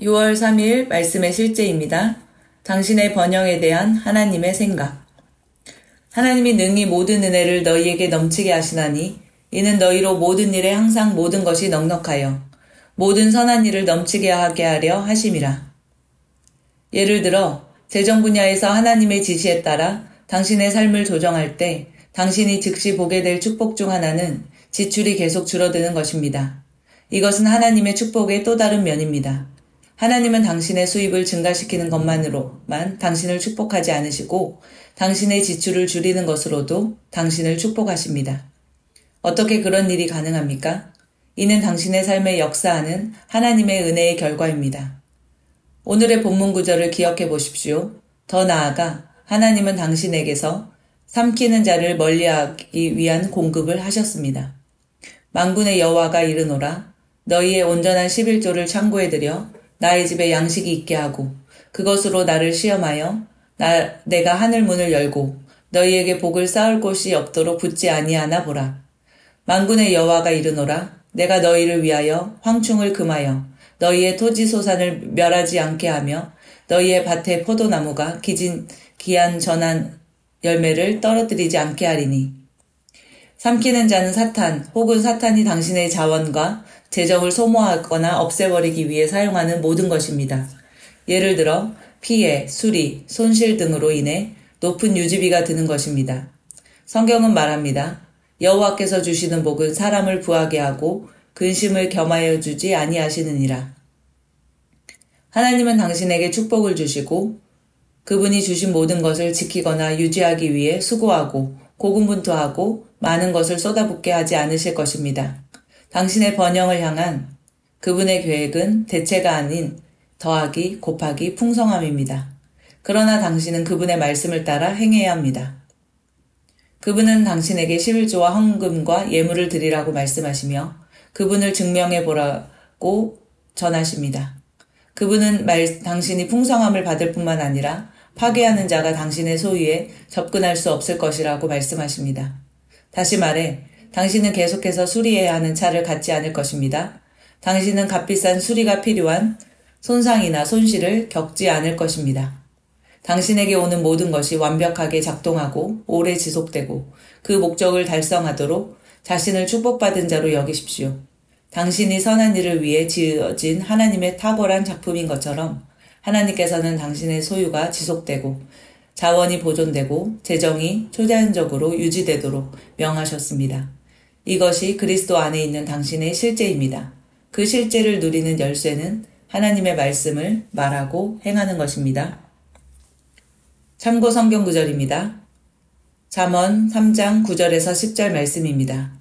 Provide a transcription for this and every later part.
6월 3일 말씀의 실제입니다. 당신의 번영에 대한 하나님의 생각. 하나님이 능히 모든 은혜를 너희에게 넘치게 하시나니 이는 너희로 모든 일에 항상 모든 것이 넉넉하여 모든 선한 일을 넘치게 하게 하려 하심이라. 예를 들어 재정 분야에서 하나님의 지시에 따라 당신의 삶을 조정할 때 당신이 즉시 보게 될 축복 중 하나는 지출이 계속 줄어드는 것입니다. 이것은 하나님의 축복의 또 다른 면입니다. 하나님은 당신의 수입을 증가시키는 것만으로만 당신을 축복하지 않으시고 당신의 지출을 줄이는 것으로도 당신을 축복하십니다. 어떻게 그런 일이 가능합니까? 이는 당신의 삶에 역사하는 하나님의 은혜의 결과입니다. 오늘의 본문 구절을 기억해 보십시오. 더 나아가 하나님은 당신에게서 삼키는 자를 멀리하기 위한 공급을 하셨습니다. 만군의 여호와가 이르노라 너희의 온전한 11조를 창고에 들여 나의 집에 양식이 있게 하고 그것으로 나를 시험하여 내가 하늘 문을 열고 너희에게 복을 쌓을 곳이 없도록 붙지 아니하나 보라. 만군의 여호와가 이르노라 내가 너희를 위하여 황충을 금하여 너희의 토지 소산을 멸하지 않게 하며 너희의 밭의 포도나무가 기한 전한 열매를 떨어뜨리지 않게 하리니 삼키는 자는 사탄 혹은 사탄이 당신의 자원과 재정을 소모하거나 없애버리기 위해 사용하는 모든 것입니다. 예를 들어 피해, 수리, 손실 등으로 인해 높은 유지비가 드는 것입니다. 성경은 말합니다. 여호와께서 주시는 복은 사람을 부하게 하고 근심을 겸하여 주지 아니하시느니라. 하나님은 당신에게 축복을 주시고 그분이 주신 모든 것을 지키거나 유지하기 위해 수고하고 고군분투하고 많은 것을 쏟아붓게 하지 않으실 것입니다. 당신의 번영을 향한 그분의 계획은 대체가 아닌 더하기, 곱하기, 풍성함입니다. 그러나 당신은 그분의 말씀을 따라 행해야 합니다. 그분은 당신에게 11조와 헌금과 예물을 드리라고 말씀하시며 그분을 증명해 보라고 전하십니다. 그분은 당신이 풍성함을 받을 뿐만 아니라 파괴하는 자가 당신의 소유에 접근할 수 없을 것이라고 말씀하십니다. 다시 말해 당신은 계속해서 수리해야 하는 차를 갖지 않을 것입니다. 당신은 값비싼 수리가 필요한 손상이나 손실을 겪지 않을 것입니다. 당신에게 오는 모든 것이 완벽하게 작동하고 오래 지속되고 그 목적을 달성하도록 자신을 축복받은 자로 여기십시오. 당신이 선한 일을 위해 지어진 하나님의 탁월한 작품인 것처럼 하나님께서는 당신의 소유가 지속되고 자원이 보존되고 재정이 초자연적으로 유지되도록 명하셨습니다. 이것이 그리스도 안에 있는 당신의 실제입니다. 그 실제를 누리는 열쇠는 하나님의 말씀을 말하고 행하는 것입니다. 참고 성경 구절입니다. 잠언 3장 9절에서 10절 말씀입니다.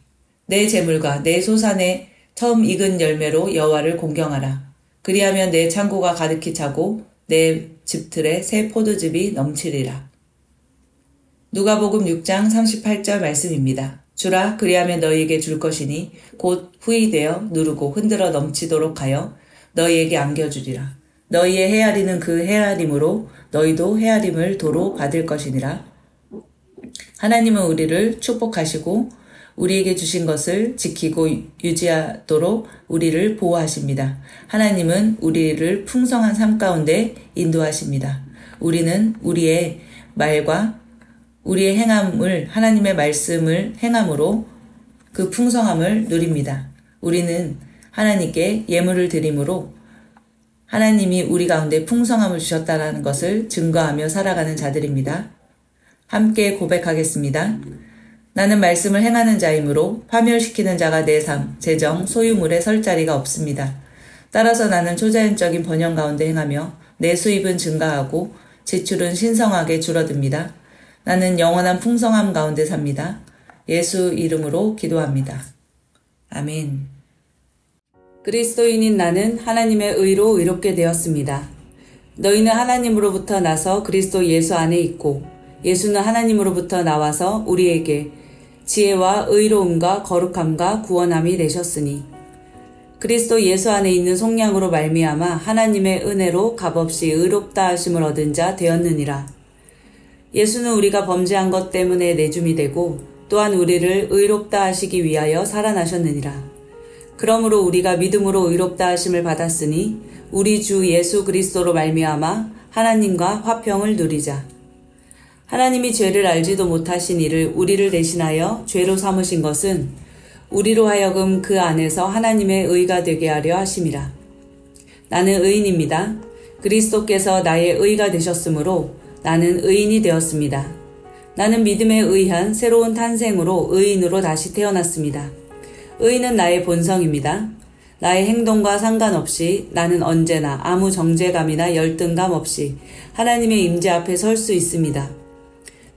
내 재물과 내 소산의 처음 익은 열매로 여호와를 공경하라. 그리하면 내 창고가 가득히 차고 내 집틀에 새 포도즙이 넘치리라. 누가복음 6장 38절 말씀입니다. 주라 그리하면 너희에게 줄 것이니 곧 후이되어 누르고 흔들어 넘치도록 하여 너희에게 안겨주리라. 너희의 헤아리는 그 헤아림으로 너희도 헤아림을 도로 받을 것이니라. 하나님은 우리를 축복하시고 우리에게 주신 것을 지키고 유지하도록 우리를 보호하십니다. 하나님은 우리를 풍성한 삶 가운데 인도하십니다. 우리는 우리의 말과 우리의 행함을 하나님의 말씀을 행함으로 그 풍성함을 누립니다. 우리는 하나님께 예물을 드림으로 하나님이 우리 가운데 풍성함을 주셨다는 것을 증거하며 살아가는 자들입니다. 함께 고백하겠습니다. 나는 말씀을 행하는 자이므로 파멸시키는 자가 내 삶, 재정, 소유물에 설 자리가 없습니다. 따라서 나는 초자연적인 번영 가운데 행하며 내 수입은 증가하고 지출은 신성하게 줄어듭니다. 나는 영원한 풍성함 가운데 삽니다. 예수 이름으로 기도합니다. 아멘. 그리스도인인 나는 하나님의 의로 의롭게 되었습니다. 너희는 하나님으로부터 나서 그리스도 예수 안에 있고 예수는 하나님으로부터 나와서 우리에게 지혜와 의로움과 거룩함과 구원함이 되셨으니 그리스도 예수 안에 있는 속량으로 말미암아 하나님의 은혜로 값없이 의롭다 하심을 얻은 자 되었느니라. 예수는 우리가 범죄한 것 때문에 내줌이 되고 또한 우리를 의롭다 하시기 위하여 살아나셨느니라. 그러므로 우리가 믿음으로 의롭다 하심을 받았으니 우리 주 예수 그리스도로 말미암아 하나님과 화평을 누리자. 하나님이 죄를 알지도 못하신 이를 우리를 대신하여 죄로 삼으신 것은 우리로 하여금 그 안에서 하나님의 의가 되게 하려 하심이라. 나는 의인입니다. 그리스도께서 나의 의가 되셨으므로 나는 의인이 되었습니다. 나는 믿음에 의한 새로운 탄생으로 의인으로 다시 태어났습니다. 의인은 나의 본성입니다. 나의 행동과 상관없이 나는 언제나 아무 정죄감이나 열등감 없이 하나님의 임재 앞에 설 수 있습니다.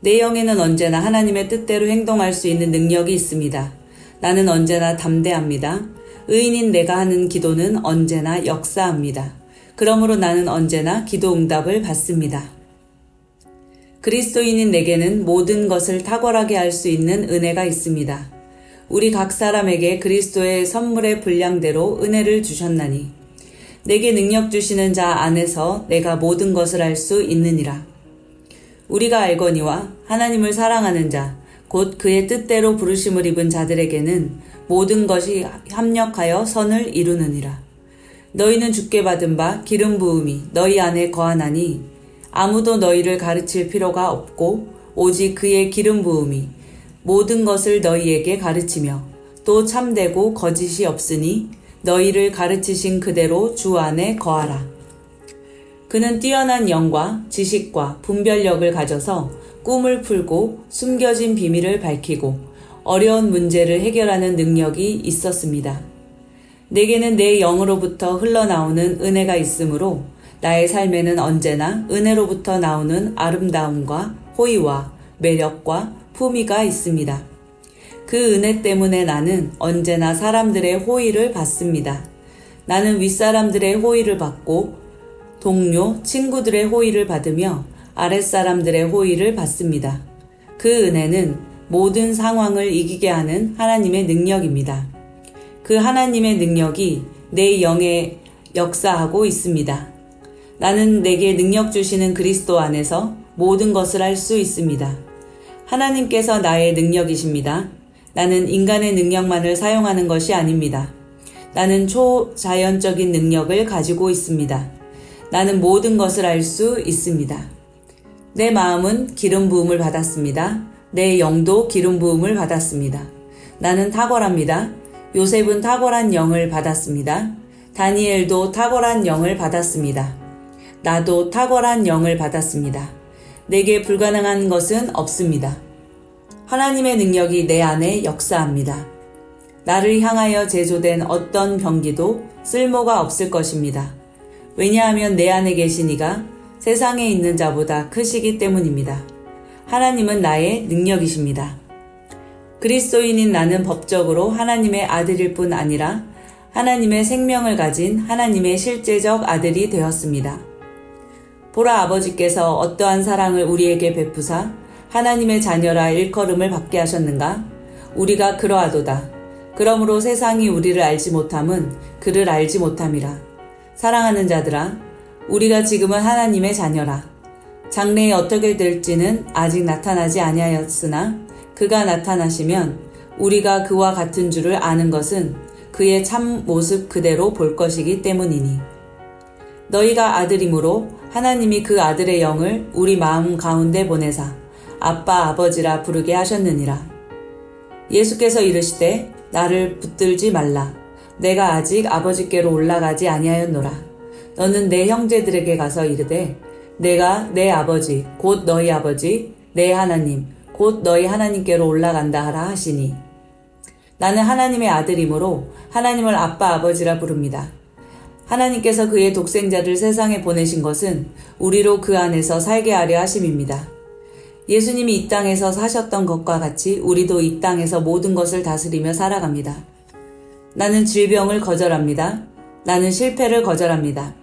내 영에는 언제나 하나님의 뜻대로 행동할 수 있는 능력이 있습니다. 나는 언제나 담대합니다. 의인인 내가 하는 기도는 언제나 역사합니다. 그러므로 나는 언제나 기도 응답을 받습니다. 그리스도인인 내게는 모든 것을 탁월하게 할 수 있는 은혜가 있습니다. 우리 각 사람에게 그리스도의 선물의 분량대로 은혜를 주셨나니 내게 능력 주시는 자 안에서 내가 모든 것을 할 수 있느니라. 우리가 알거니와 하나님을 사랑하는 자, 곧 그의 뜻대로 부르심을 입은 자들에게는 모든 것이 합력하여 선을 이루느니라. 너희는 주께 받은 바 기름 부음이 너희 안에 거하나니 아무도 너희를 가르칠 필요가 없고 오직 그의 기름 부음이 모든 것을 너희에게 가르치며 또 참되고 거짓이 없으니 너희를 가르치신 그대로 주 안에 거하라. 그는 뛰어난 영과 지식과 분별력을 가져서 꿈을 풀고 숨겨진 비밀을 밝히고 어려운 문제를 해결하는 능력이 있었습니다. 내게는 내 영으로부터 흘러나오는 은혜가 있으므로 나의 삶에는 언제나 은혜로부터 나오는 아름다움과 호의와 매력과 품위가 있습니다. 그 은혜 때문에 나는 언제나 사람들의 호의를 받습니다. 나는 윗사람들의 호의를 받고 동료, 친구들의 호의를 받으며 아랫사람들의 호의를 받습니다. 그 은혜는 모든 상황을 이기게 하는 하나님의 능력입니다. 그 하나님의 능력이 내 영에 역사하고 있습니다. 나는 내게 능력 주시는 그리스도 안에서 모든 것을 할 수 있습니다. 하나님께서 나의 능력이십니다. 나는 인간의 능력만을 사용하는 것이 아닙니다. 나는 초자연적인 능력을 가지고 있습니다. 나는 모든 것을 알 수 있습니다. 내 마음은 기름 부음을 받았습니다. 내 영도 기름 부음을 받았습니다. 나는 탁월합니다. 요셉은 탁월한 영을 받았습니다. 다니엘도 탁월한 영을 받았습니다. 나도 탁월한 영을 받았습니다. 내게 불가능한 것은 없습니다. 하나님의 능력이 내 안에 역사합니다. 나를 향하여 제조된 어떤 병기도 쓸모가 없을 것입니다. 왜냐하면 내 안에 계신 이가 세상에 있는 자보다 크시기 때문입니다. 하나님은 나의 능력이십니다. 그리스도인인 나는 법적으로 하나님의 아들일 뿐 아니라 하나님의 생명을 가진 하나님의 실제적 아들이 되었습니다. 보라, 아버지께서 어떠한 사랑을 우리에게 베푸사 하나님의 자녀라 일컬음을 받게 하셨는가? 우리가 그러하도다. 그러므로 세상이 우리를 알지 못함은 그를 알지 못함이라. 사랑하는 자들아, 우리가 지금은 하나님의 자녀라. 장래에 어떻게 될지는 아직 나타나지 아니하였으나 그가 나타나시면 우리가 그와 같은 줄을 아는 것은 그의 참 모습 그대로 볼 것이기 때문이니. 너희가 아들이므로 하나님이 그 아들의 영을 우리 마음 가운데 보내사 아빠 아버지라 부르게 하셨느니라. 예수께서 이르시되 나를 붙들지 말라. 내가 아직 아버지께로 올라가지 아니하였노라. 너는 내 형제들에게 가서 이르되 내가 내 아버지 곧 너희 아버지 내 하나님 곧 너희 하나님께로 올라간다 하라 하시니. 나는 하나님의 아들이므로 하나님을 아빠 아버지라 부릅니다. 하나님께서 그의 독생자를 세상에 보내신 것은 우리로 그 안에서 살게 하려 하심입니다. 예수님이 이 땅에서 사셨던 것과 같이 우리도 이 땅에서 모든 것을 다스리며 살아갑니다. 나는 질병을 거절합니다. 나는 실패를 거절합니다.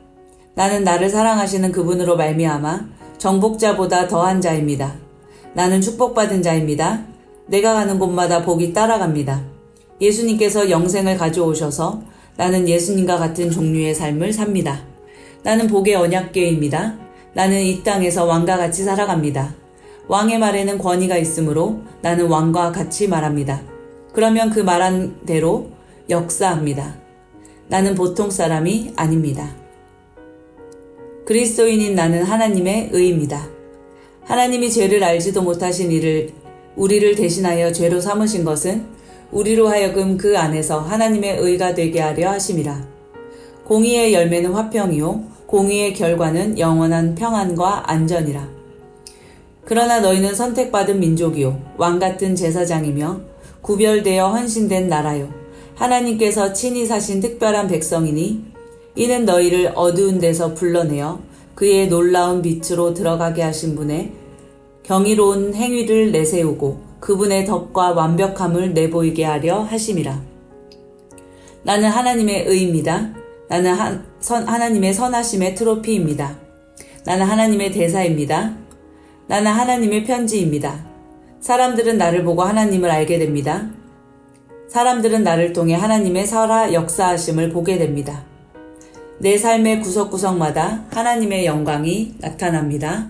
나는 나를 사랑하시는 그분으로 말미암아 정복자보다 더한 자입니다. 나는 축복받은 자입니다. 내가 가는 곳마다 복이 따라갑니다. 예수님께서 영생을 가져오셔서 나는 예수님과 같은 종류의 삶을 삽니다. 나는 복의 언약궤입니다. 나는 이 땅에서 왕과 같이 살아갑니다. 왕의 말에는 권위가 있으므로 나는 왕과 같이 말합니다. 그러면 그 말한 대로 역사합니다. 나는 보통 사람이 아닙니다. 그리스도인인 나는 하나님의 의입니다. 하나님이 죄를 알지도 못하신 우리를 대신하여 죄로 삼으신 것은 우리로 하여금 그 안에서 하나님의 의가 되게 하려 하심이라. 공의의 열매는 화평이요 공의의 결과는 영원한 평안과 안전이라. 그러나 너희는 선택받은 민족이요 왕같은 제사장이며 구별되어 헌신된 나라요 하나님께서 친히 사신 특별한 백성이니 이는 너희를 어두운 데서 불러내어 그의 놀라운 빛으로 들어가게 하신 분의 경이로운 행위를 내세우고 그분의 덕과 완벽함을 내보이게 하려 하심이라. 나는 하나님의 의입니다. 나는 하나님의 선하심의 트로피입니다. 나는 하나님의 대사입니다. 나는 하나님의 편지입니다. 사람들은 나를 보고 하나님을 알게 됩니다. 사람들은 나를 통해 하나님의 살아 역사하심을 보게 됩니다. 내 삶의 구석구석마다 하나님의 영광이 나타납니다.